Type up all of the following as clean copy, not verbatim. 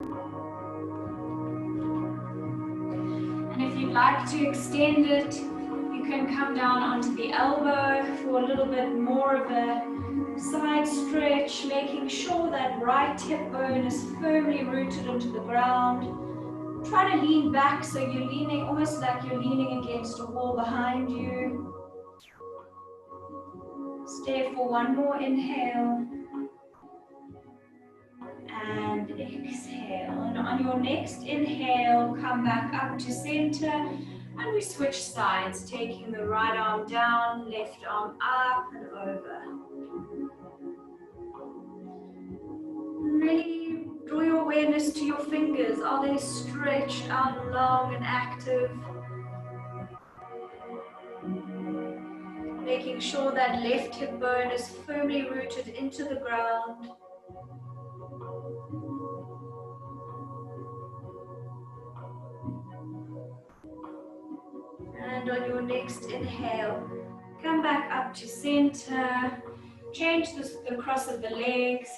And if you'd like to extend it, you can come down onto the elbow for a little bit more of a side stretch, making sure that right hip bone is firmly rooted into the ground. Try to lean back so you're leaning almost like you're leaning against a wall behind you. Stay for one more inhale and exhale. And on your next inhale, come back up to center and we switch sides, taking the right arm down, left arm up and over. Really draw your awareness to your fingers. Are they stretched out long and active? Making sure that left hip bone is firmly rooted into the ground. And on your next inhale, come back up to center. Change the cross of the legs.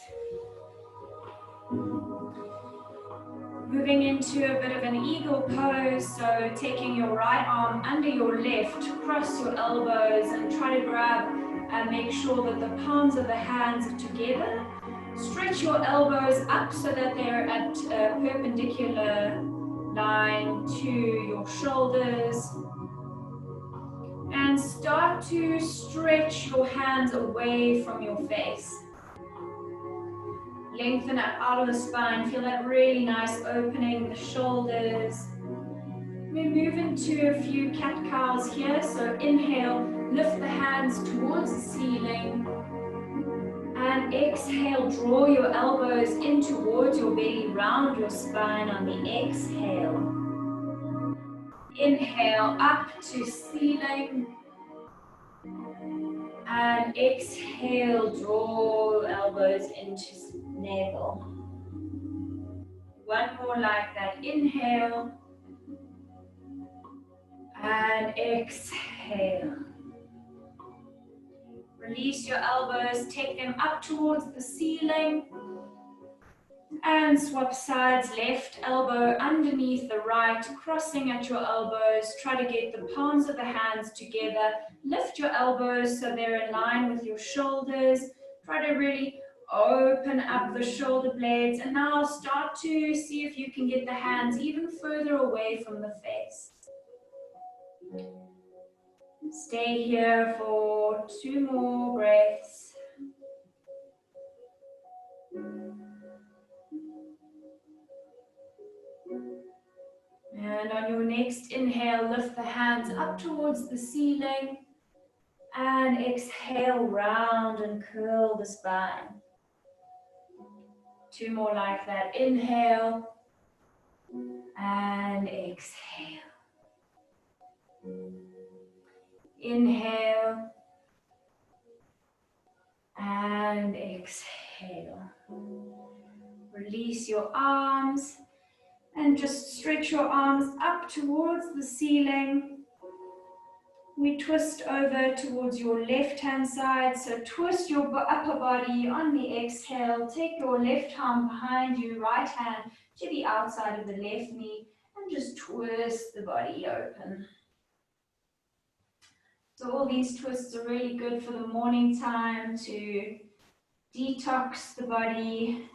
Moving into a bit of an eagle pose, so taking your right arm under your left, cross your elbows and try to grab and make sure that the palms of the hands are together. Stretch your elbows up so that they're at a perpendicular line to your shoulders. And start to stretch your hands away from your face. Lengthen up out of the spine, feel that really nice opening in the shoulders. We move into a few cat-cows here, so inhale, lift the hands towards the ceiling. And exhale, draw your elbows in towards your belly, round your spine on the exhale. Inhale, up to ceiling. And exhale, draw elbows into navel. One more like that. Inhale. And exhale. Release your elbows, take them up towards the ceiling. And swap sides, left elbow underneath the right, crossing at your elbows. Try to get the palms of the hands together. Lift your elbows so they're in line with your shoulders. Try to really open up the shoulder blades. And now start to see if you can get the hands even further away from the face. Stay here for 2 more breaths. And on your next inhale, lift the hands up towards the ceiling. And exhale, round and curl the spine. 2 more like that. Inhale. And exhale. Inhale. And exhale. Release your arms. And just stretch your arms up towards the ceiling. We twist over towards your left-hand side. So twist your upper body on the exhale. Take your left arm behind you, right hand to the outside of the left knee, and just twist the body open. So all these twists are really good for the morning time to detox the body,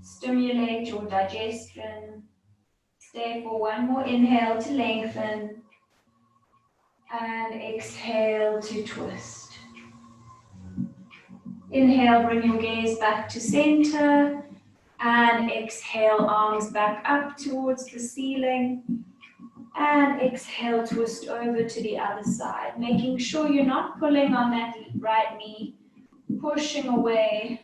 stimulate your digestion. Stay for 1 more inhale to lengthen. And exhale to twist. Inhale, bring your gaze back to center. And exhale, arms back up towards the ceiling. And exhale, twist over to the other side. Making sure you're not pulling on that right knee. Pushing away.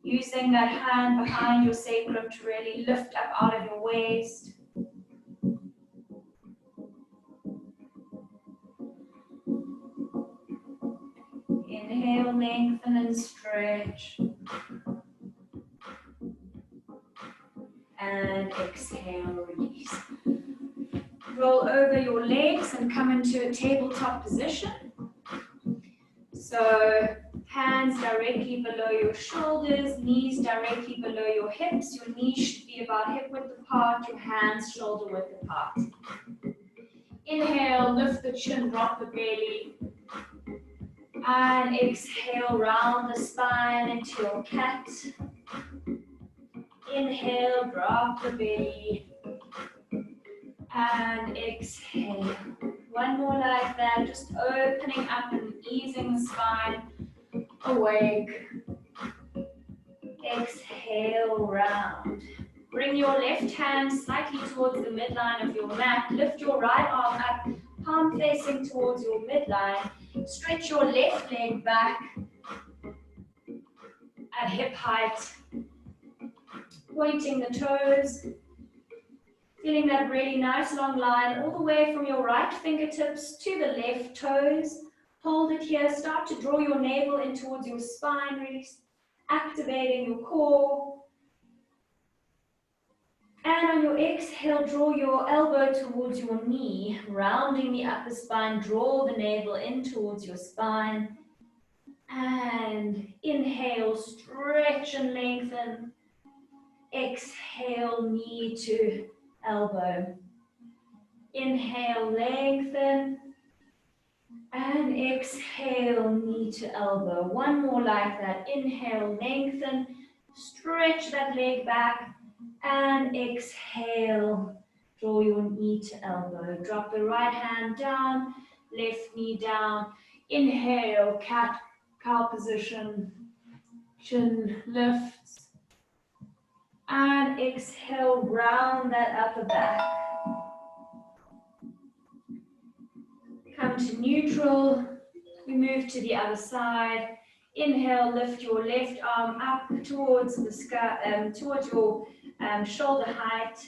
Using that hand behind your sacrum to really lift up out of your waist. Inhale, lengthen and stretch. And exhale, release. Roll over your legs and come into a tabletop position. So Hands directly below your shoulders, knees directly below your hips. Your knees should be about hip width apart, your hands shoulder width apart. Inhale, lift the chin, drop the belly. And exhale, round the spine into your cat. Inhale, drop the belly. And exhale. One more like that, just opening up and easing the spine. Awake. Exhale, round. Bring your left hand slightly towards the midline of your mat. Lift your right arm up, palm facing towards your midline. Stretch your left leg back at hip height. Pointing the toes. Feeling that really nice long line all the way from your right fingertips to the left toes. Hold it here. Start to draw your navel in towards your spine, really activating your core. And on your exhale, draw your elbow towards your knee, rounding the upper spine. Draw the navel in towards your spine. And inhale, stretch and lengthen. Exhale, knee to elbow. Inhale, lengthen. And exhale, knee to elbow. One more like that. Inhale, lengthen. Stretch that leg back. And exhale, draw your knee to elbow. Drop the right hand down, left knee down. Inhale, cat-cow position. Chin lifts. And exhale, round that upper back. Come to neutral. We move to the other side. Inhale, lift your left arm up towards the sky, towards your shoulder height,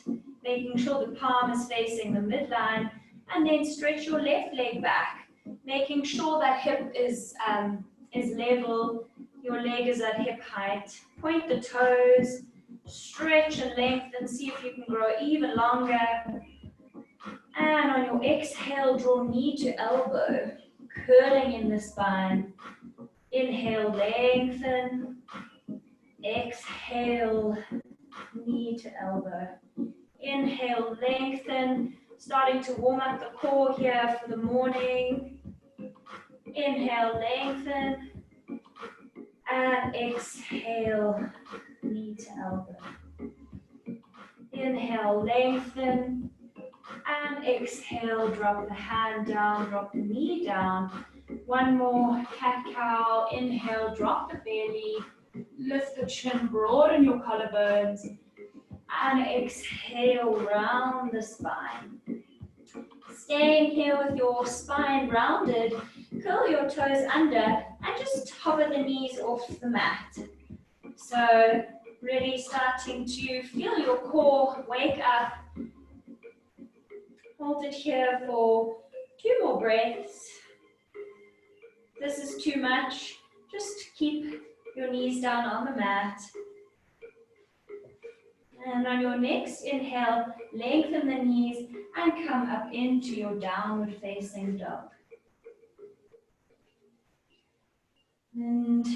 making sure the palm is facing the midline, and then stretch your left leg back, making sure that hip is level, your leg is at hip height. Point the toes, stretch and lengthen, see if you can grow even longer. And on your exhale, draw knee to elbow, curling in the spine. Inhale, lengthen. Exhale, knee to elbow. Inhale, lengthen. Starting to warm up the core here for the morning. Inhale, lengthen. And exhale, knee to elbow. Inhale, lengthen. And exhale, drop the hand down, drop the knee down. One more, cat-cow. Inhale, drop the belly. Lift the chin, broaden your collarbones. And exhale, round the spine. Staying here with your spine rounded, curl your toes under and just hover the knees off the mat. So really starting to feel your core wake up. Hold it here for 2 more breaths. This is too much. Just keep your knees down on the mat. And on your next inhale, lengthen the knees and come up into your downward facing dog. And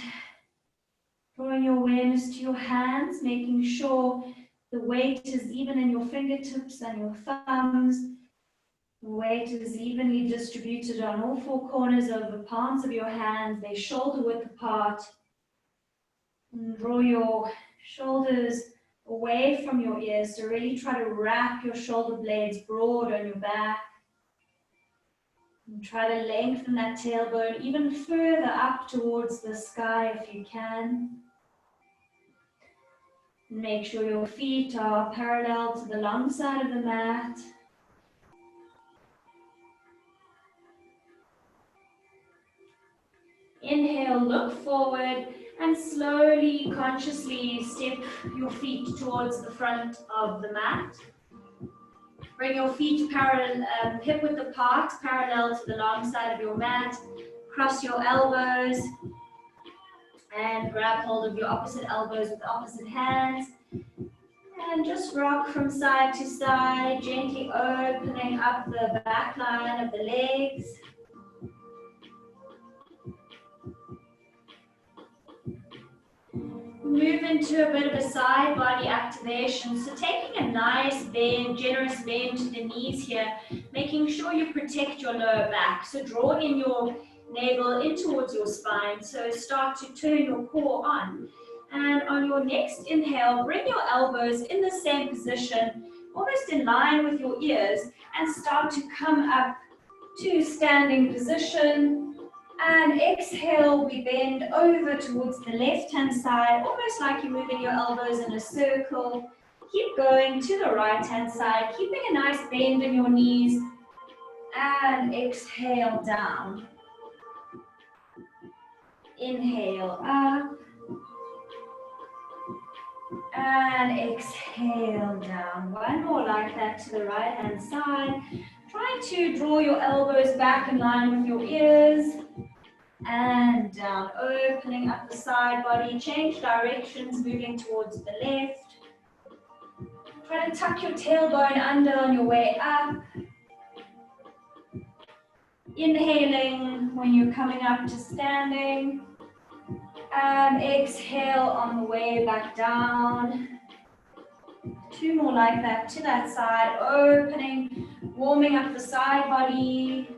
drawing your awareness to your hands, making sure the weight is even in your fingertips and your thumbs. The weight is evenly distributed on all 4 corners of the palms of your hands. They shoulder width apart. And draw your shoulders away from your ears. So really try to wrap your shoulder blades broad on your back. And try to lengthen that tailbone even further up towards the sky if you can. Make sure your feet are parallel to the long side of the mat. Inhale, look forward and slowly, consciously step your feet towards the front of the mat. Bring your feet parallel, hip width apart, parallel to the long side of your mat. Cross your elbows and grab hold of your opposite elbows with opposite hands. And just rock from side to side, gently opening up the back line of the legs. Move into a bit of a side body activation. So taking a nice bend, generous bend to the knees here, making sure you protect your lower back. So draw in your navel in towards your spine. So start to turn your core on. And on your next inhale, bring your elbows in the same position, almost in line with your ears, and start to come up to standing position. And exhale, we bend over towards the left-hand side, almost like you're moving your elbows in a circle. Keep going to the right-hand side, keeping a nice bend in your knees. And exhale down. Inhale up. And exhale down. One more like that to the right-hand side. Try to draw your elbows back in line with your ears. And down, opening up the side body. Change directions, moving towards the left. Try to tuck your tailbone under on your way up. Inhaling when you're coming up to standing. And exhale on the way back down. Two more like that to that side, opening, warming up the side body.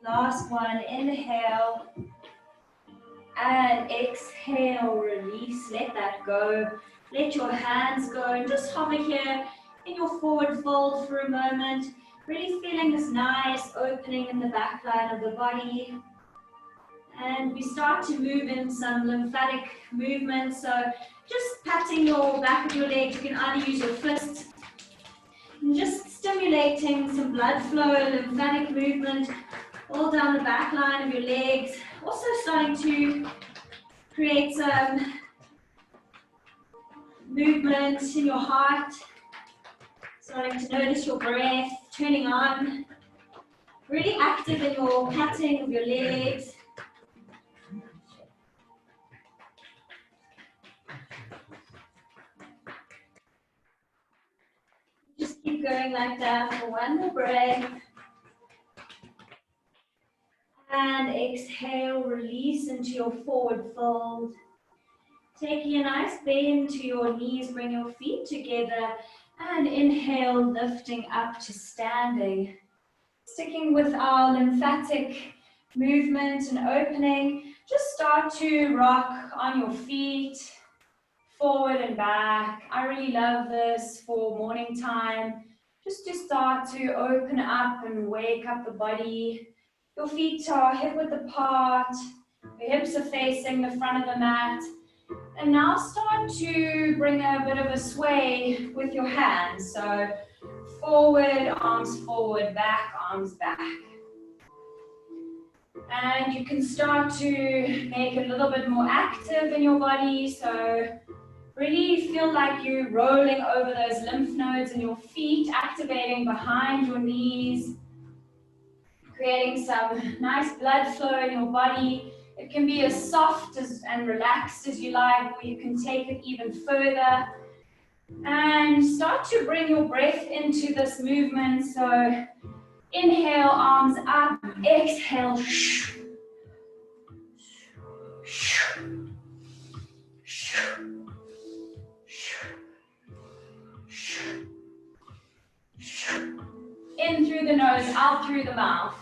Last one, inhale. And exhale, release, let that go. Let your hands go and just hover here in your forward fold for a moment. Really feeling this nice opening in the back line of the body. And we start to move in some lymphatic movements. So just patting your back of your legs. You can either use your fists. And just stimulating some blood flow, lymphatic movement all down the back line of your legs. Also starting to create some movement in your heart. Starting to notice your breath turning on. Really active in your patting of your legs. Just keep going like that for one more breath. And exhale, release into your forward fold. Taking a nice bend to your knees, bring your feet together. And inhale, lifting up to standing. Sticking with our lymphatic movement and opening, just start to rock on your feet. Forward and back. I really love this for morning time. Just to start to open up and wake up the body. Your feet are hip-width apart. Your hips are facing the front of the mat. And now start to bring a bit of a sway with your hands. So forward, arms forward, back, arms back. And you can start to make it a little bit more active in your body. So really feel like you're rolling over those lymph nodes in your feet, activating behind your knees, creating some nice blood flow in your body. It can be as soft and relaxed as you like, or you can take it even further. And start to bring your breath into this movement. So inhale, arms up, exhale. In through the nose, out through the mouth.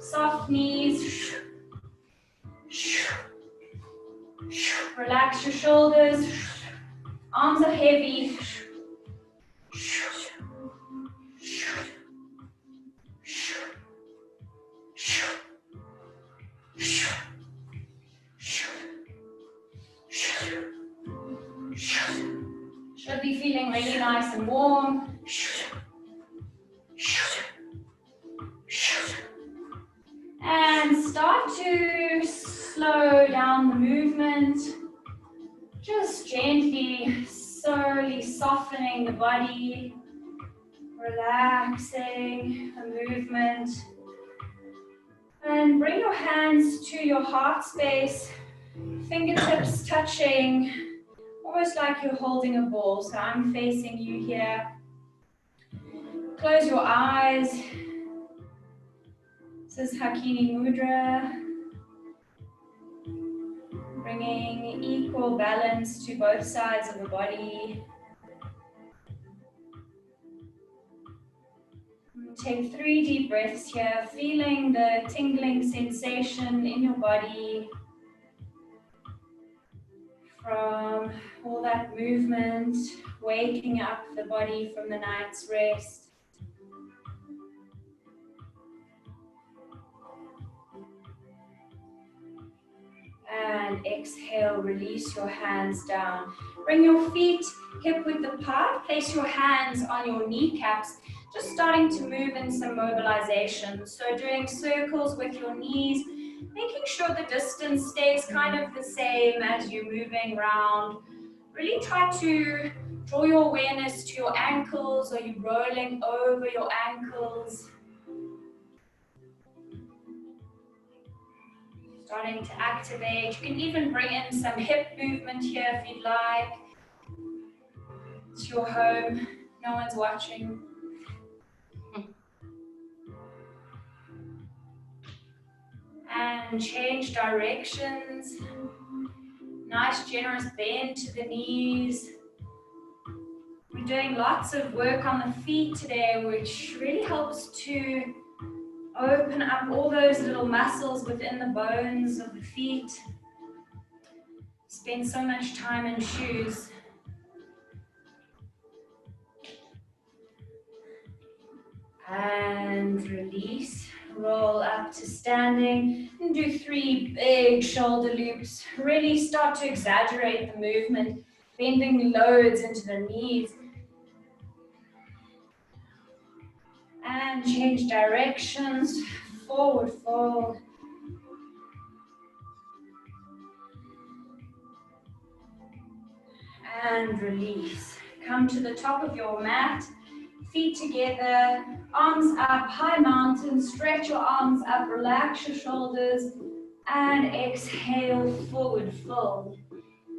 Soft knees. Relax your shoulders. Arms are heavy. Should be feeling really nice and warm. And start to slow down the movement. Just gently, slowly softening the body, relaxing the movement. And bring your hands to your heart space, fingertips touching, almost like you're holding a ball. So I'm facing you here. Close your eyes. This is Hakini Mudra, bringing equal balance to both sides of the body. Take 3 deep breaths here, feeling the tingling sensation in your body from all that movement, waking up the body from the night's rest. And exhale, release your hands down. Bring your feet hip width apart. Place your hands on your kneecaps. Just starting to move in some mobilization. So doing circles with your knees, making sure the distance stays kind of the same as you're moving around. Really try to draw your awareness to your ankles. Are you rolling over your ankles? Starting to activate. You can even bring in some hip movement here if you'd like. It's your home, no one's watching. And change directions. Nice generous bend to the knees. We're doing lots of work on the feet today, which really helps to open up all those little muscles within the bones of the feet. Spend so much time in shoes. And release. Roll up to standing. And do 3 big shoulder loops. Really start to exaggerate the movement, bending loads into the knees. And change directions. Forward fold. And release. Come to the top of your mat. Feet together, arms up, high mountain, stretch your arms up, relax your shoulders, and exhale, forward fold.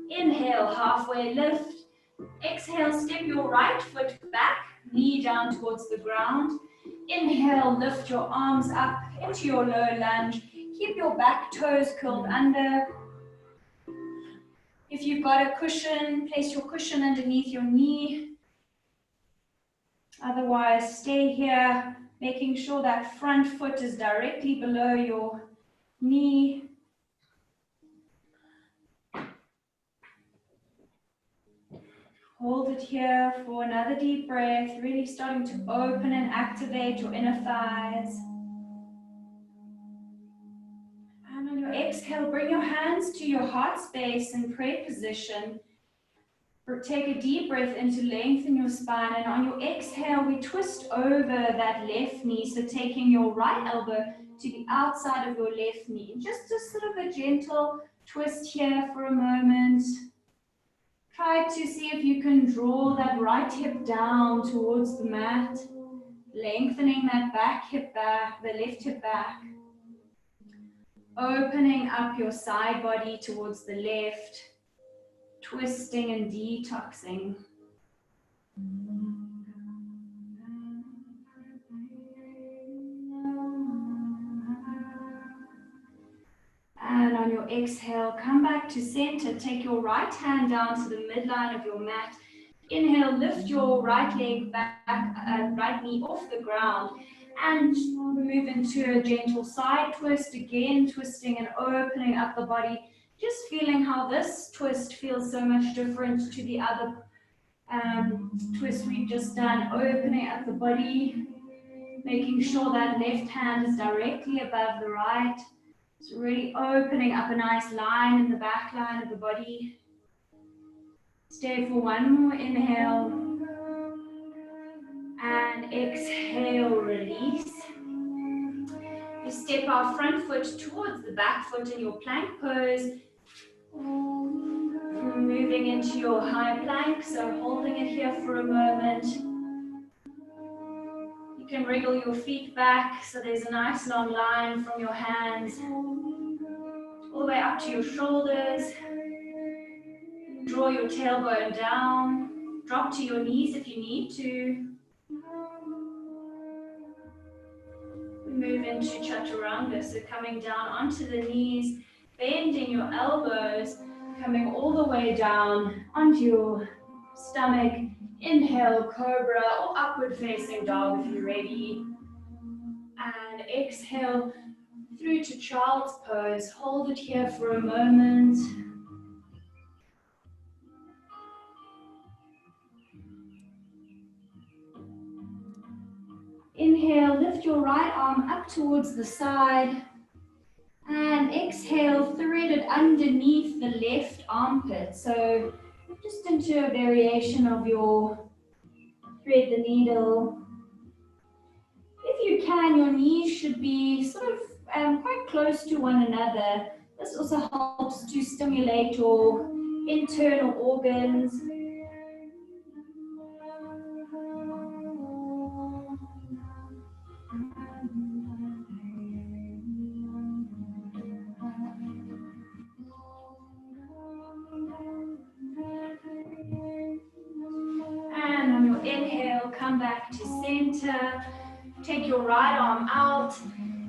Inhale, halfway lift. Exhale, step your right foot back, knee down towards the ground. Inhale, lift your arms up into your low lunge. Keep your back toes curled under. If you've got a cushion, place your cushion underneath your knee. Otherwise, stay here, making sure that front foot is directly below your knee. Hold it here for another deep breath, really starting to open and activate your inner thighs. And on your exhale, bring your hands to your heart space in prayer position. Take a deep breath in to lengthen your spine, and on your exhale, we twist over that left knee, so taking your right elbow to the outside of your left knee. Just a sort of a gentle twist here for a moment. Try to see if you can draw that right hip down towards the mat, lengthening that back hip back, the left hip back. Opening up your side body towards the left. Twisting and detoxing. And on your exhale, come back to center. Take your right hand down to the midline of your mat. Inhale, lift your right leg back, right knee off the ground. And move into a gentle side twist. Again, twisting and opening up the body. Just feeling how this twist feels so much different to the other twist we've just done. Opening up the body, making sure that left hand is directly above the right. So really opening up a nice line in the back line of the body. Stay for one more inhale. And exhale, release. We step our front foot towards the back foot in your plank pose. Moving into your high plank, so holding it here for a moment. You can wriggle your feet back, so there's a nice long line from your hands all the way up to your shoulders. Draw your tailbone down, drop to your knees if you need to. move into chaturanga, so coming down onto the knees, bending your elbows, coming all the way down onto your stomach. Inhale, cobra or upward facing dog if you're ready. And exhale through to child's pose. Hold it here for a moment. Inhale, lift your right arm up towards the side. And exhale, thread it underneath the left armpit. So just into a variation of your thread the needle. If you can, your knees should be sort of quite close to one another. This also helps to stimulate your internal organs. And on your inhale, come back to center. Take your right arm out.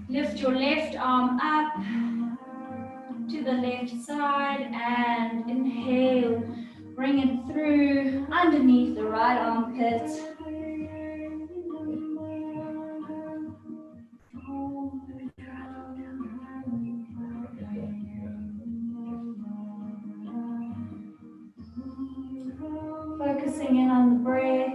Lift your left arm up to the left side and inhale. Bring it through underneath the right armpit. Focusing in on the breath.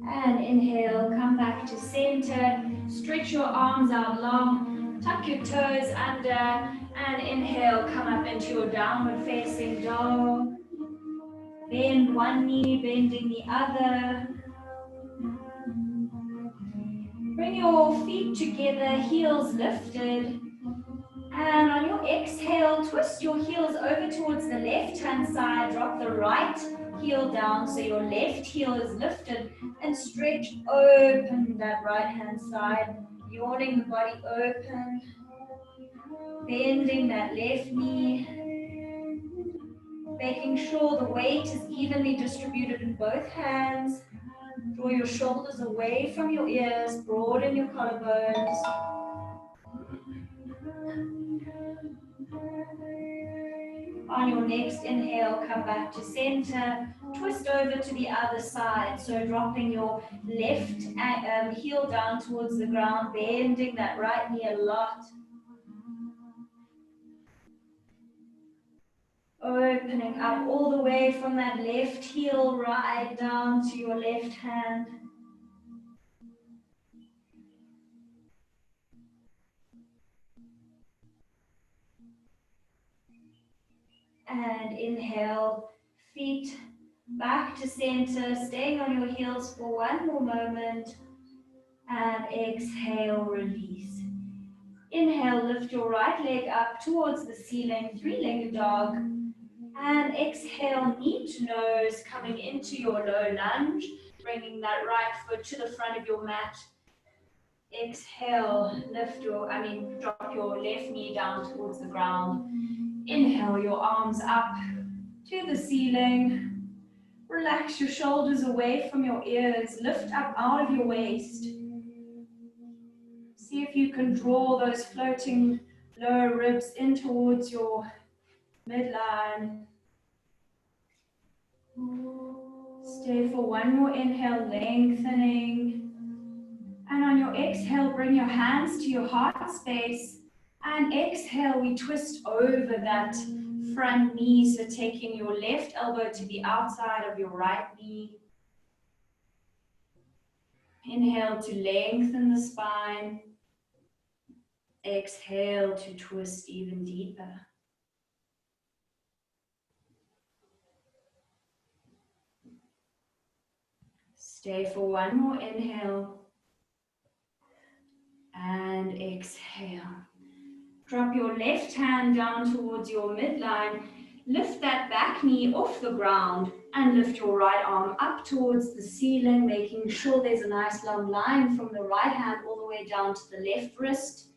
And inhale, come back to center. Stretch your arms out long. Tuck your toes under. And inhale, come up into your downward facing dog. Bend one knee, bending the other. Bring your feet together, heels lifted. And on your exhale, twist your heels over towards the left-hand side. Drop the right heel down so your left heel is lifted. And stretch open that right-hand side. Yawning the body open. Bending that left knee. Making sure the weight is evenly distributed in both hands. Draw your shoulders away from your ears. Broaden your collarbones. On your next inhale, come back to center. Twist over to the other side. So dropping your left heel down towards the ground, bending that right knee a lot. Opening up all the way from that left heel right down to your left hand. And inhale, feet back to center, staying on your heels for one more moment. And exhale, release. Inhale, lift your right leg up towards the ceiling, three-legged dog. And exhale, knee to nose, coming into your low lunge, bringing that right foot to the front of your mat. Exhale, drop your left knee down towards the ground. Inhale, your arms up to the ceiling. Relax your shoulders away from your ears. Lift up out of your waist. See if you can draw those floating lower ribs in towards your midline. Stay for one more inhale, lengthening. And on your exhale, bring your hands to your heart space. And exhale, we twist over that front knee, so taking your left elbow to the outside of your right knee. Inhale to lengthen the spine. Exhale to twist even deeper. Stay for one more inhale. And exhale. Drop your left hand down towards your midline. Lift that back knee off the ground and lift your right arm up towards the ceiling, making sure there's a nice long line from the right hand all the way down to the left wrist.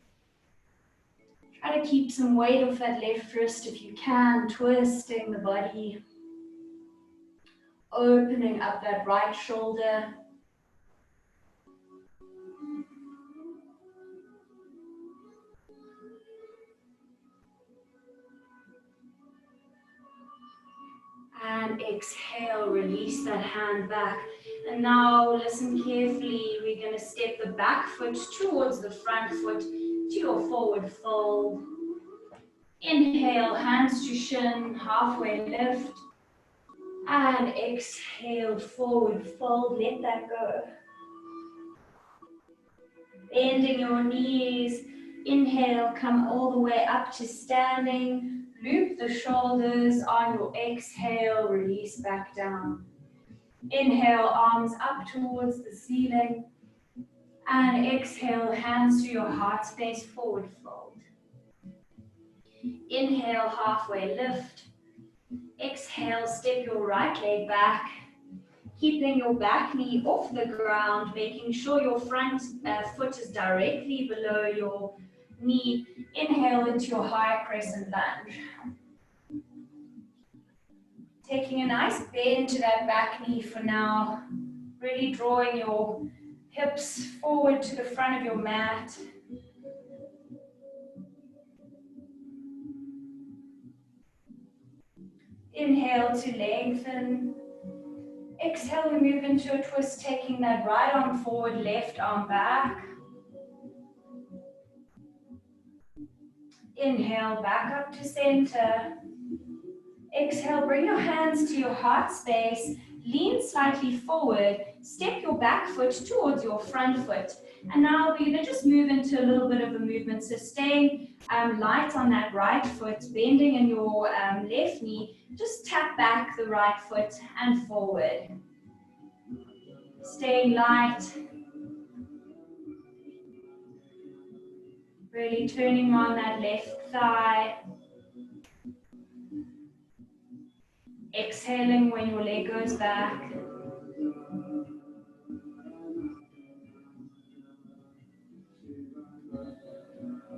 Try to keep some weight off that left wrist if you can, twisting the body. Opening up that right shoulder. And exhale, release that hand back. And now listen carefully. We're going to step the back foot towards the front foot to your forward fold. Inhale, hands to shin, halfway lift. And exhale, forward fold, let that go. Bending your knees. Inhale, come all the way up to standing. Loop the shoulders on your exhale, release back down. Inhale, arms up towards the ceiling. And exhale, hands to your heart space, forward fold. Inhale, halfway lift. Exhale, step your right leg back. Keeping your back knee off the ground, making sure your front foot is directly below your knee. Inhale into your high crescent lunge. Taking a nice bend to that back knee for now. Really drawing your hips forward to the front of your mat. Inhale to lengthen. Exhale, we move into a twist, taking that right arm forward, left arm back. Inhale, back up to center. Exhale, bring your hands to your heart space. Lean slightly forward. Step your back foot towards your front foot. And now we're going to just move into a little bit of a movement. So staying light on that right foot, bending in your left knee. Just tap back the right foot and forward. Staying light. Really turning on that left thigh. Exhaling when your leg goes back.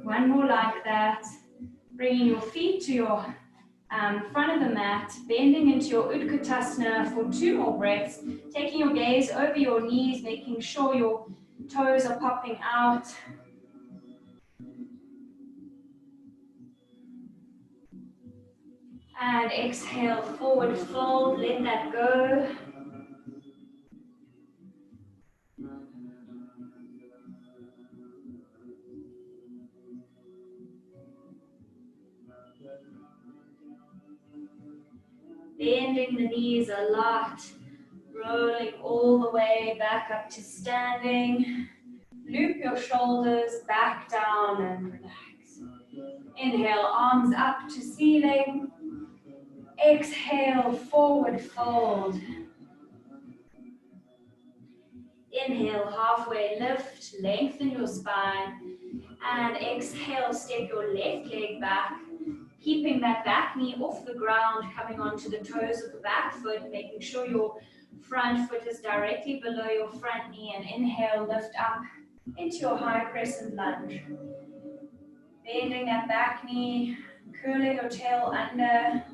One more like that. Bringing your feet to your front of the mat, bending into your Utkatasana for 2 more breaths. Taking your gaze over your knees, making sure your toes are popping out. And exhale, forward fold, let that go. Bending the knees a lot, rolling all the way back up to standing. Loop your shoulders back down and relax. Inhale, arms up to ceiling. Exhale, forward fold. Inhale, halfway lift, lengthen your spine. And exhale, step your left leg back. Keeping that back knee off the ground, coming onto the toes of the back foot, making sure your front foot is directly below your front knee. And inhale, lift up into your high crescent lunge. Bending that back knee, curling your tail under.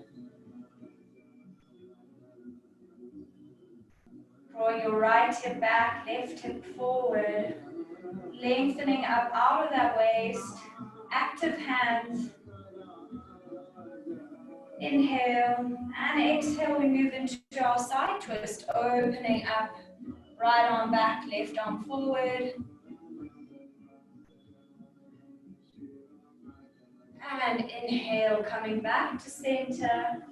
Drawing your right hip back, left hip forward. Lengthening up out of that waist. Active hands. Inhale and exhale, we move into our side twist, opening up, right arm back, left arm forward. And inhale, coming back to center.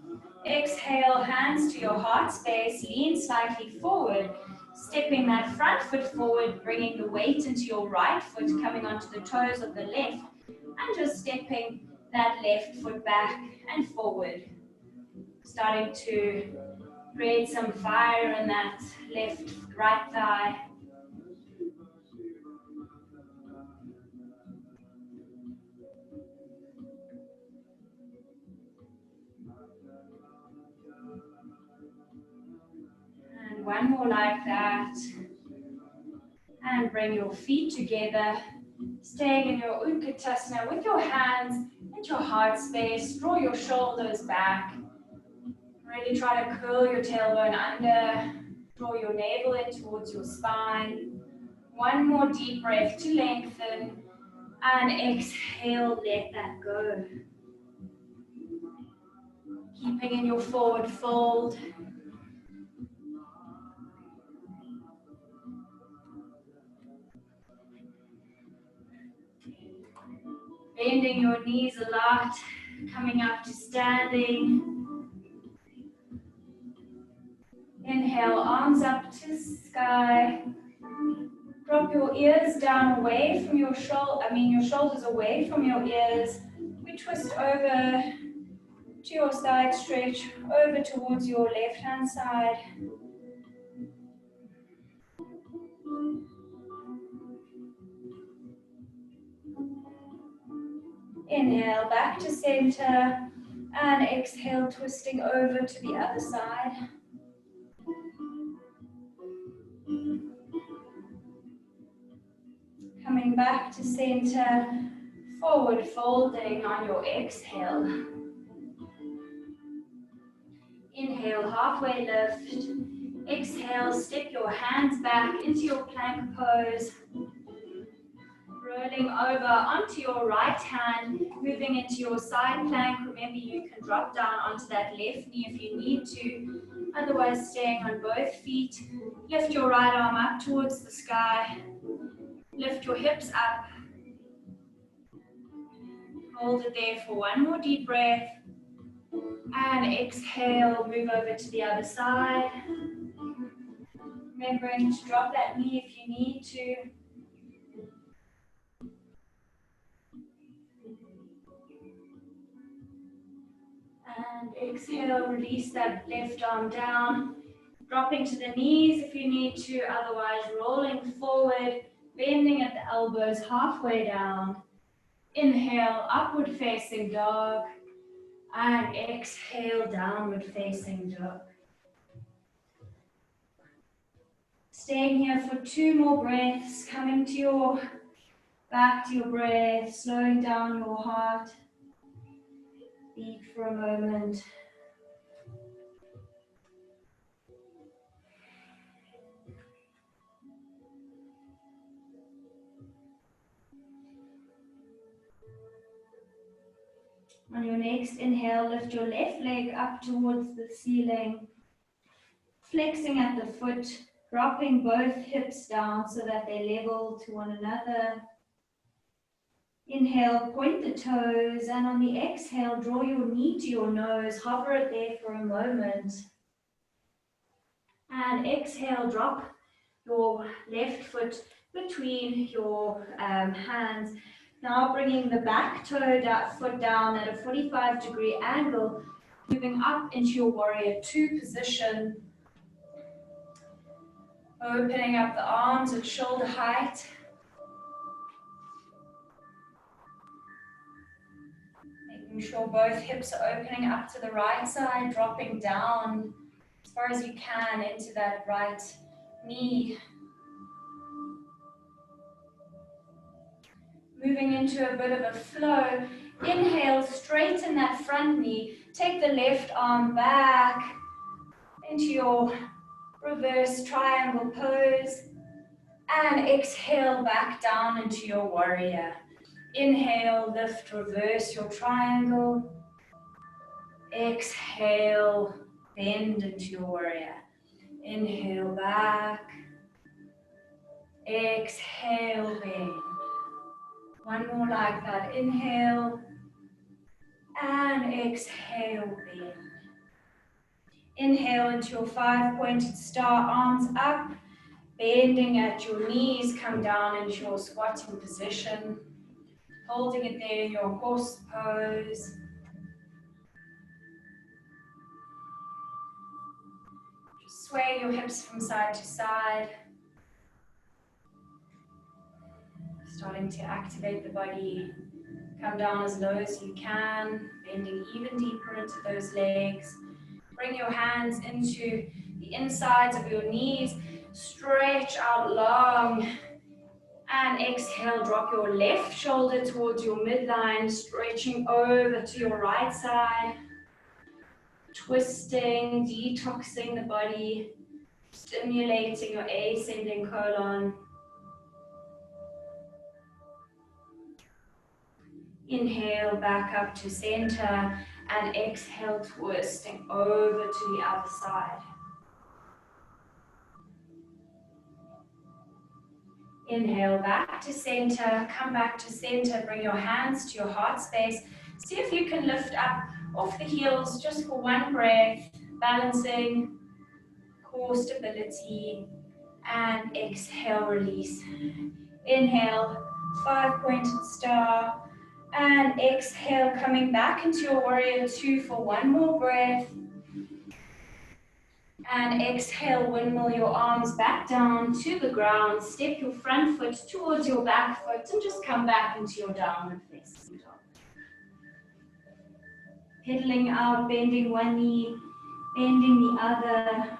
Exhale, hands to your heart space, lean slightly forward, stepping that front foot forward, bringing the weight into your right foot, coming onto the toes of the left, and just stepping that left foot back and forward. Starting to create some fire in that right thigh. And one more like that. And bring your feet together, staying in your Utkatasana with your hands at your heart space. Draw your shoulders back. Really try to curl your tailbone under, draw your navel in towards your spine. One more deep breath to lengthen, and exhale, let that go. Keeping in your forward fold. Bending your knees a lot, coming up to standing. Inhale, arms up to sky. Drop your ears down away from your your shoulders away from your ears. We twist over to your side, stretch over towards your left hand side. Inhale, back to center, and exhale, twisting over to the other side. Coming back to center, forward folding on your exhale. Inhale, halfway lift. Exhale, step your hands back into your plank pose. Rolling over onto your right hand, moving into your side plank. Remember, you can drop down onto that left knee if you need to. Otherwise, staying on both feet. Lift your right arm up towards the sky. Lift your hips up. Hold it there for one more deep breath. And exhale, move over to the other side. Remembering to drop that knee if you need to. And exhale, release that left arm down. Dropping to the knees if you need to, otherwise rolling forward, bending at the elbows halfway down. Inhale, upward facing dog. And exhale, downward facing dog. Staying here for 2 more breaths, coming to your back to your breath, slowing down your heart beat for a moment. On your next inhale, lift your left leg up towards the ceiling, flexing at the foot, dropping both hips down so that they're level to one another. Inhale, point the toes, and on the exhale, draw your knee to your nose, hover it there for a moment. And exhale, drop your left foot between your hands. Now bringing the back foot down at a 45-degree angle, moving up into your warrior 2 position. Opening up the arms at shoulder height. Making sure both hips are opening up to the right side, dropping down as far as you can into that right knee. Moving into a bit of a flow. Inhale, straighten that front knee. Take the left arm back into your reverse triangle pose. And exhale back down into your warrior. Inhale, lift, reverse your triangle. Exhale, bend into your warrior. Inhale back. Exhale, bend. One more like that. Inhale. And exhale, bend. Inhale into your 5-pointed star, arms up. Bending at your knees, come down into your squatting position. Holding it there in your horse pose. Just sway your hips from side to side. Starting to activate the body. Come down as low as you can, bending even deeper into those legs. Bring your hands into the insides of your knees. Stretch out long. And exhale, drop your left shoulder towards your midline, stretching over to your right side. twisting, detoxing the body, stimulating your ascending colon. Inhale back up to center and exhale, twisting over to the other side. Inhale back to center, come back to center, bring your hands to your heart space. See if you can lift up off the heels just for one breath, balancing, core stability, and exhale, release. Inhale, 5-pointed star, and exhale, coming back into your warrior two for one more breath. And exhale, windmill your arms back down to the ground. Step your front foot towards your back foot and just come back into your downward facing dog. Pedaling out, bending one knee, bending the other.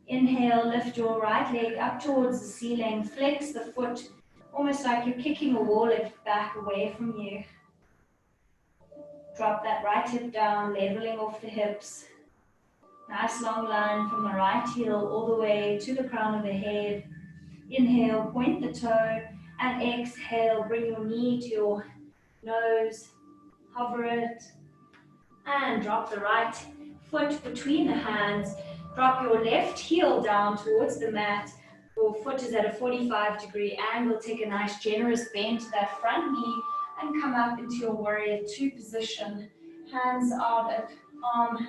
Inhale, lift your right leg up towards the ceiling. Flex the foot, almost like you're kicking a wall lift back away from you. Drop that right hip down, leveling off the hips. Nice long line from the right heel all the way to the crown of the head. Inhale, point the toe, and exhale, bring your knee to your nose, hover it, and drop the right foot between the hands. Drop your left heel down towards the mat. Your foot is at a 45-degree angle. Take a nice generous bend to that front knee and come up into your warrior two position. Hands out at arm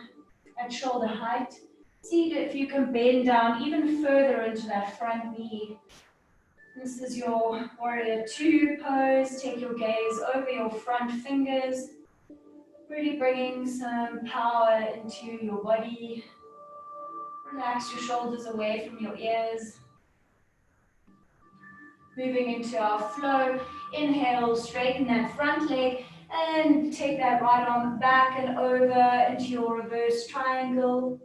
at shoulder height. See if you can bend down even further into that front knee. This is your warrior two pose. Take your gaze over your front fingers. Really bringing some power into your body. Relax your shoulders away from your ears. Moving into our flow. Inhale, straighten that front leg and take that right arm back and over into your reverse triangle.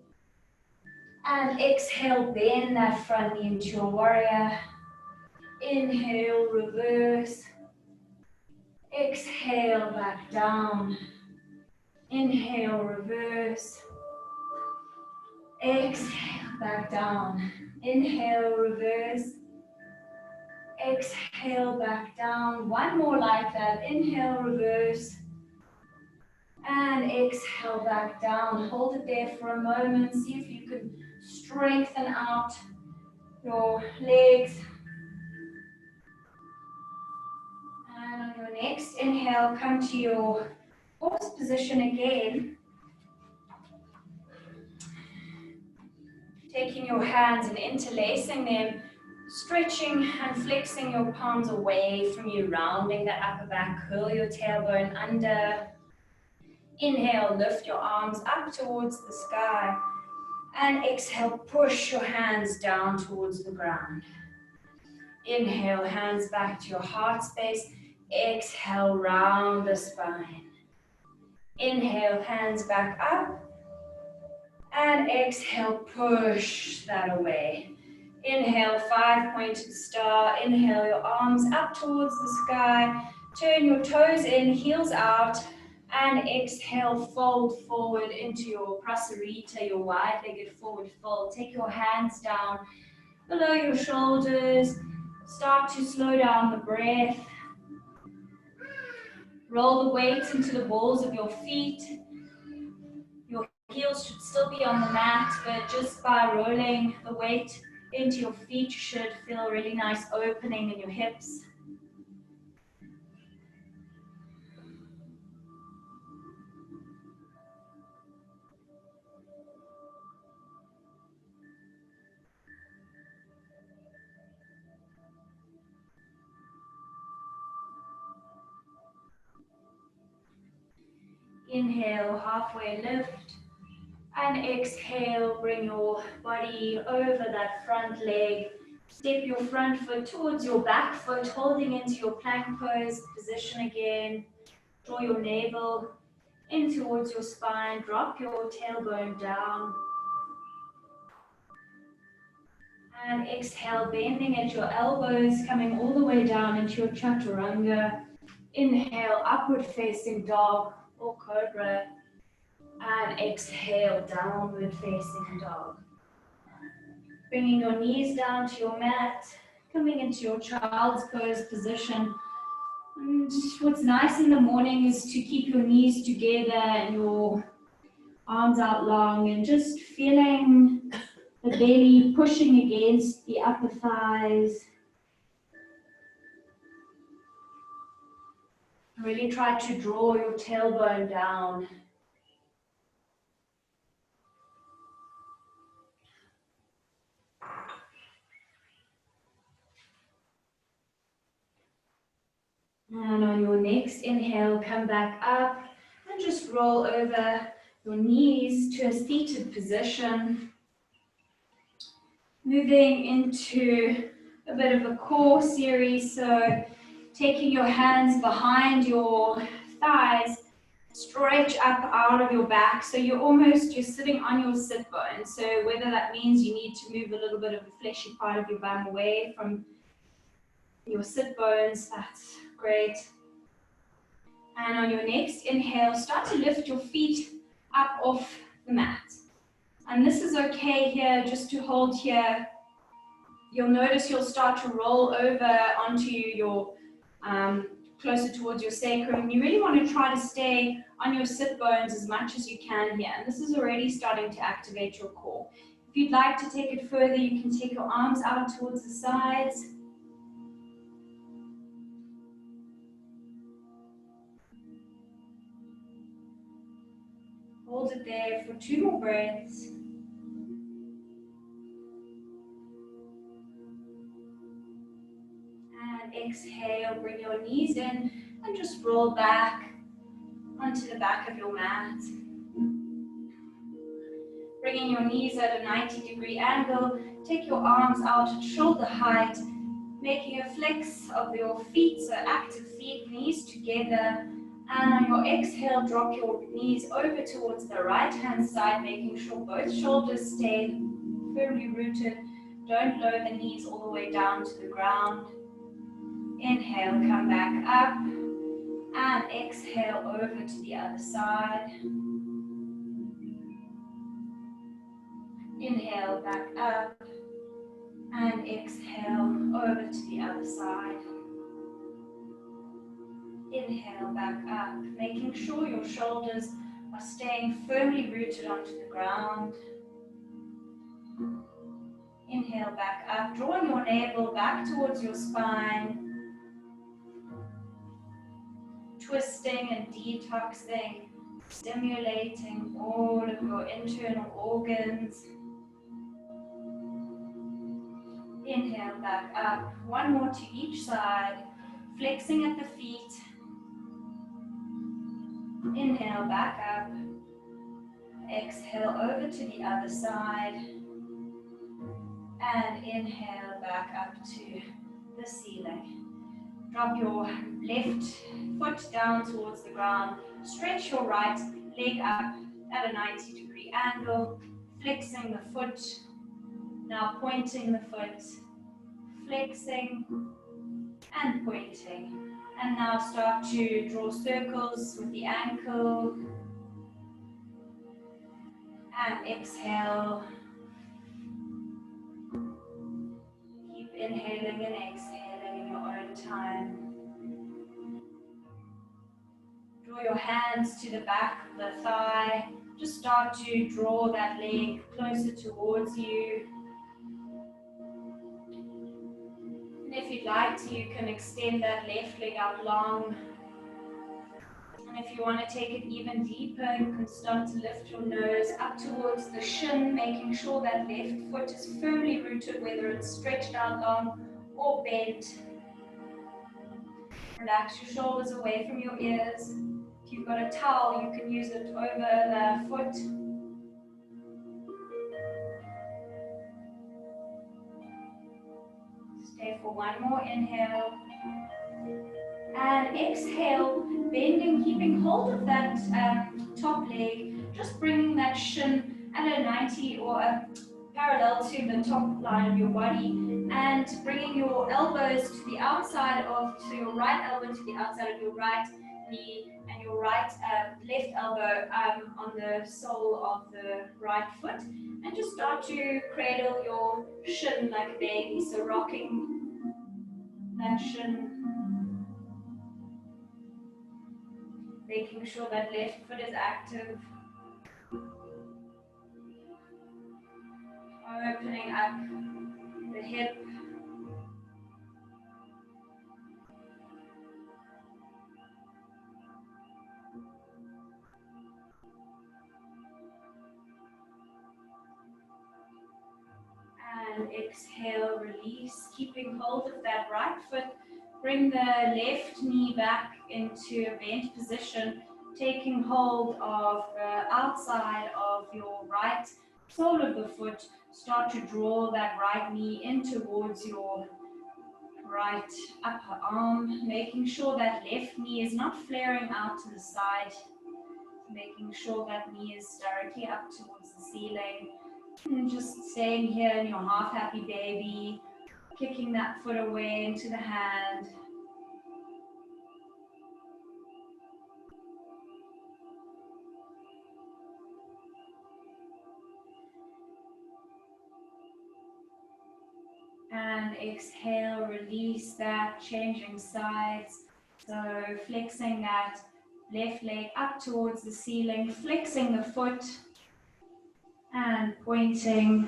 And exhale, bend that front knee into your warrior. Inhale, reverse. Exhale, back down. Inhale, reverse. Exhale, back down. Inhale, reverse. Exhale, back down. One more like that. Inhale, reverse. And exhale, back down. Hold it there for a moment. See if you can strengthen out your legs. And on your next inhale, come to your horse position again. Taking your hands and interlacing them, stretching and flexing your palms away from you, rounding that upper back, curl your tailbone under. Inhale, lift your arms up towards the sky. And exhale, push your hands down towards the ground. Inhale, hands back to your heart space. Exhale, round the spine. Inhale, hands back up. And exhale, push that away. Inhale, 5-pointed star. Inhale, your arms up towards the sky. Turn your toes in, heels out. And exhale, fold forward into your prasarita, your wide-legged forward fold. Take your hands down below your shoulders. Start to slow down the breath. Roll the weights into the balls of your feet. Your heels should still be on the mat, but just by rolling the weight into your feet, you should feel a really nice opening in your hips. Inhale, halfway lift. And exhale, bring your body over that front leg. Step your front foot towards your back foot, holding into your plank pose position again. Draw your navel in towards your spine. Drop your tailbone down. And exhale, bending at your elbows, coming all the way down into your chaturanga. Inhale, upward facing dog or cobra. And exhale, downward facing dog. Bringing your knees down to your mat, coming into your child's pose position. And what's nice in the morning is to keep your knees together and your arms out long and just feeling the belly pushing against the upper thighs. Really try to draw your tailbone down. And on your next inhale, come back up and just roll over your knees to a seated position. Moving into a bit of a core series, so taking your hands behind your thighs, stretch up out of your back, so you're sitting on your sit bone. So whether that means you need to move a little bit of the fleshy part of your bum away from your sit bones, that's great. And on your next inhale, start to lift your feet up off the mat. And this is okay here, just to hold here. You'll notice you'll start to roll over onto your, closer towards your sacrum. You really want to try to stay on your sit bones as much as you can here. And this is already starting to activate your core. If you'd like to take it further, you can take your arms out towards the sides. Hold it there for 2 more breaths. And exhale, bring your knees in and just roll back onto the back of your mat. Bringing your knees at a 90-degree angle, take your arms out at shoulder height, making a flex of your feet, so active feet, knees together. And on your exhale, drop your knees over towards the right-hand side, making sure both shoulders stay firmly rooted. Don't lower the knees all the way down to the ground. Inhale, come back up, and exhale over to the other side. Inhale, back up, and exhale over to the other side. Inhale, back up, making sure your shoulders are staying firmly rooted onto the ground. Inhale, back up, drawing your navel back towards your spine. Twisting and detoxing, stimulating all of your internal organs. Inhale, back up, 1 more to each side, flexing at the feet. Inhale, back up, exhale over to the other side, and inhale back up to the ceiling. Drop your left foot down towards the ground, stretch your right leg up at a 90-degree angle, flexing the foot, now pointing the foot, flexing and pointing. And now start to draw circles with the ankle. And exhale. Keep inhaling and exhaling in your own time. Draw your hands to the back of the thigh. Just start to draw that leg closer towards you. And if you'd like to, you can extend that left leg out long. And if you want to take it even deeper, you can start to lift your nose up towards the shin, making sure that left foot is firmly rooted, whether it's stretched out long or bent. Relax your shoulders away from your ears. If you've got a towel, you can use it over the foot. Stay for 1 more inhale. And exhale, bending, keeping hold of that top leg, just bringing that shin at a 90 or parallel to the top line of your body, and bringing your elbows to the outside of, so your right elbow to the outside of your right knee, and your left elbow on the sole of the right foot, and just start to cradle your shin like a baby, so rocking that shin, making sure that left foot is active, opening up the hip, and exhale, release, keeping hold of that right foot. Bring the left knee back into a bent position, taking hold of the outside of your right sole of the foot. Start to draw that right knee in towards your right upper arm, making sure that left knee is not flaring out to the side, making sure that knee is directly up towards the ceiling. And just staying here in your half happy baby, kicking that foot away into the hand. And exhale, release that, changing sides. So flexing that left leg up towards the ceiling, flexing the foot and pointing.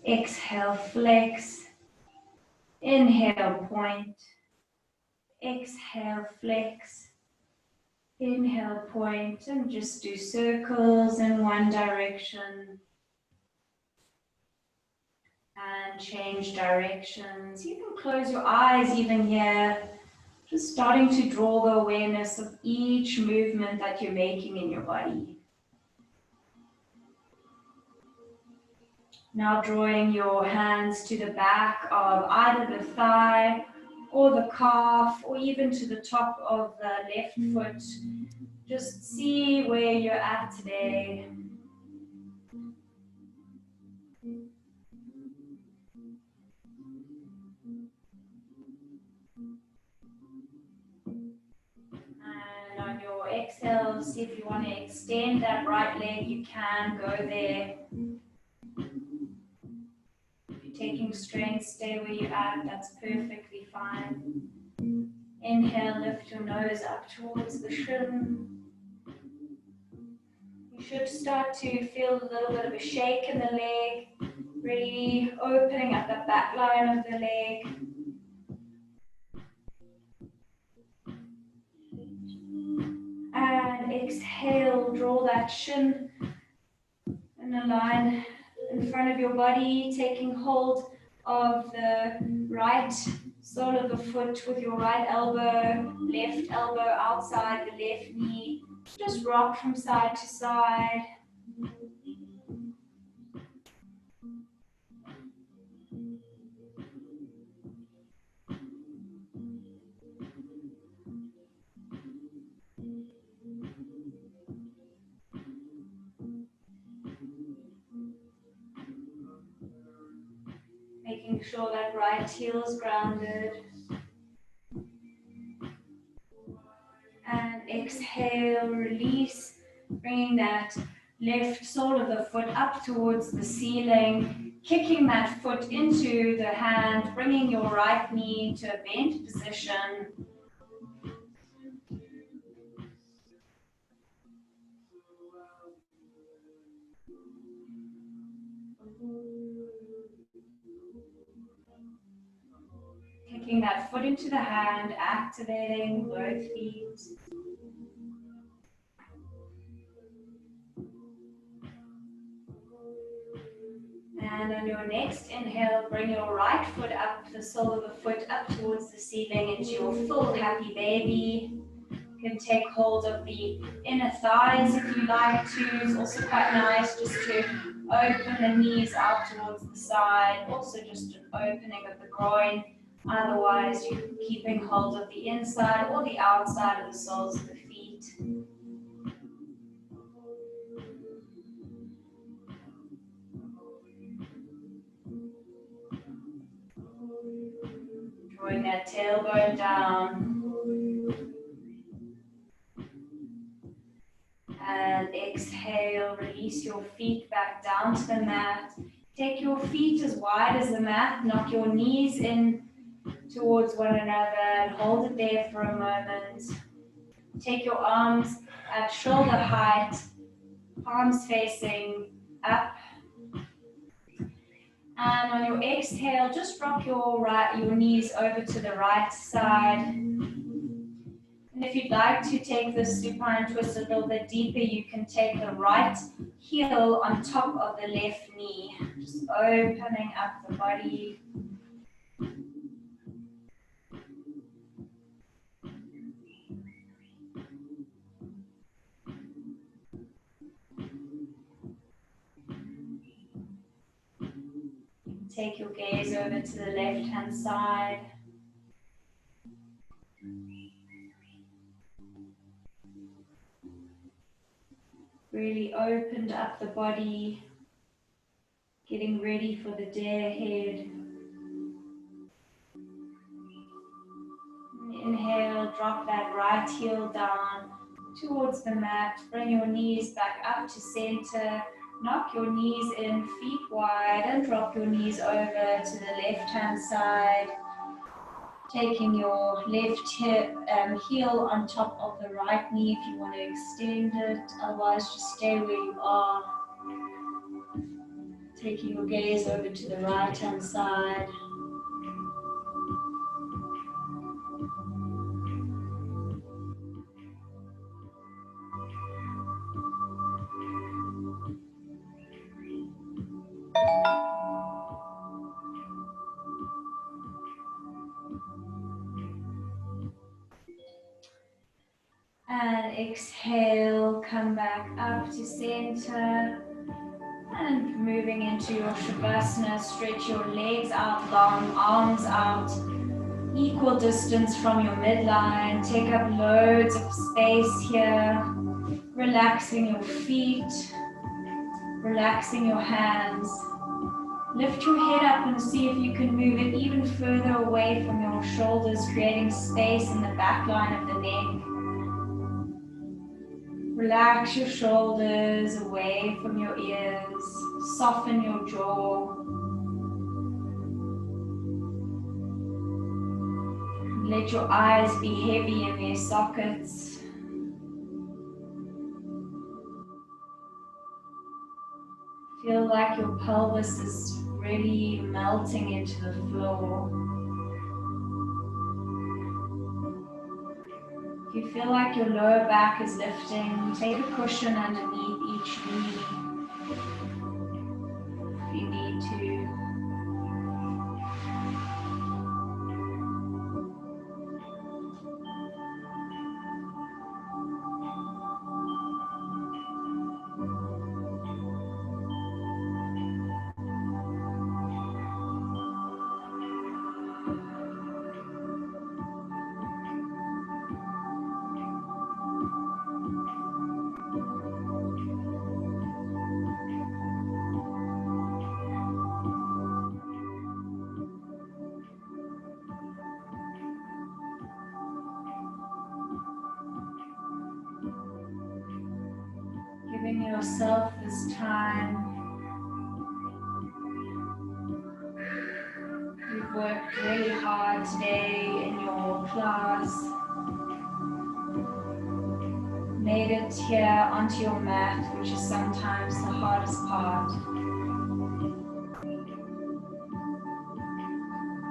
Exhale, flex. Inhale, point. Exhale, flex. Inhale, point, and just do circles in one direction. And change directions. You can close your eyes even here. Just starting to draw the awareness of each movement that you're making in your body. Now drawing your hands to the back of either the thigh or the calf, or even to the top of the left foot. Just see where you're at today. And on your exhale, see if you want to extend that right leg, you can go there. If you're taking strength, stay where you're at, that's perfectly fine. Inhale, lift your nose up towards the shin. You should start to feel a little bit of a shake in the leg, really opening up the back line of the leg. And exhale, draw that shin in a line in front of your body, taking hold of the right sole of the foot with your right elbow, left elbow outside the left knee. Just rock from side to side. Making sure that right heel is grounded. And exhale, release, bringing that left sole of the foot up towards the ceiling, kicking that foot into the hand, bringing your right knee to a bent position. Kicking that foot into the hand, activating both feet. And on your next inhale, bring your right foot up, the sole of the foot up towards the ceiling into your full happy baby. You can take hold of the inner thighs if you like to. It's also quite nice just to open the knees out towards the side. Also just an opening of the groin. Otherwise, you're keeping hold of the inside or the outside of the soles of the feet. Drawing that tailbone down. And exhale, release your feet back down to the mat. Take your feet as wide as the mat, knock your knees in towards one another and hold it there for a moment. Take your arms at shoulder height, palms facing up. And on your exhale, just rock your knees over to the right side. And if you'd like to take the supine twist a little bit deeper, you can take the right heel on top of the left knee, just opening up the body. Take your gaze over to the left-hand side. Really opened up the body, getting ready for the day ahead. Inhale, drop that right heel down towards the mat. Bring your knees back up to center. Knock your knees in, feet wide, and drop your knees over to the left-hand side. Taking your left heel on top of the right knee if you want to extend it. Otherwise, just stay where you are. Taking your gaze over to the right-hand side. And exhale, come back up to center. And moving into your Shavasana, stretch your legs out long, arms out, equal distance from your midline. Take up loads of space here. Relaxing your feet, relaxing your hands. Lift your head up and see if you can move it even further away from your shoulders, creating space in the back line of the neck. Relax your shoulders away from your ears. Soften your jaw. Let your eyes be heavy in their sockets. Feel like your pelvis is really melting into the floor. If you feel like your lower back is lifting, take a cushion underneath each knee if you need to. Giving yourself this time. You've worked really hard today in your class. Made it here onto your mat, which is sometimes the hardest part.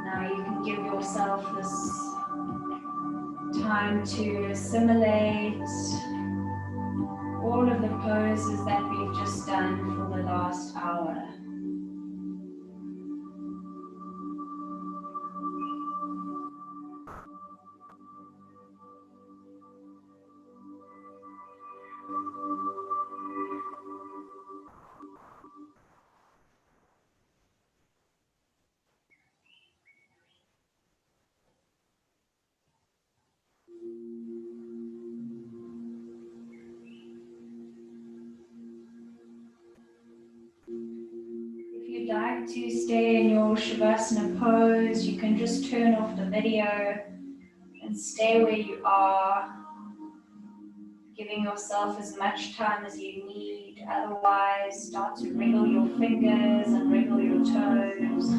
Now you can give yourself this time to assimilate all of the poses that we've just done for the last hour. like to stay in your Shavasana pose, you can just turn off the video and stay where you are, giving yourself as much time as you need. Otherwise, start to wriggle your fingers and wriggle your toes.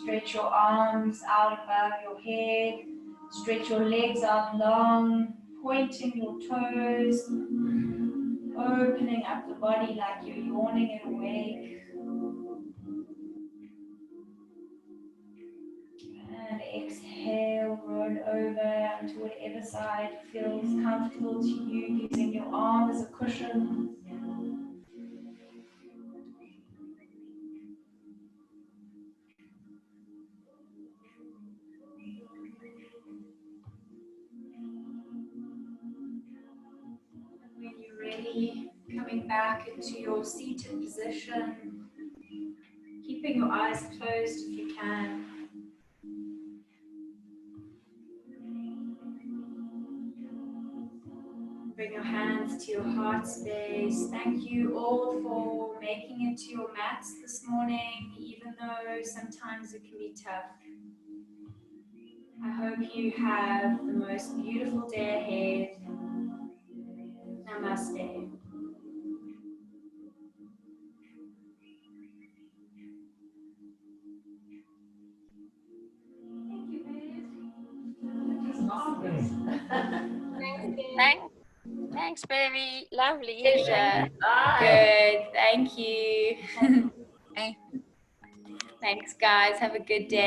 Stretch your arms out above your head. Stretch your legs out long, pointing your toes, opening up the body like you're yawning and awake. And exhale, roll over onto whatever side feels comfortable to you, using your arm as a cushion. When you're ready, coming back into your seated position, keeping your eyes closed if you can. Bring your hands to your heart space. Thank you all for making it to your mats this morning, even though sometimes it can be tough. I hope you have the most beautiful day ahead. Namaste. Thank you, babe. Thanks, baby. Lovely, Isha. Good. Thank you. Hey. Thanks, guys. Have a good day.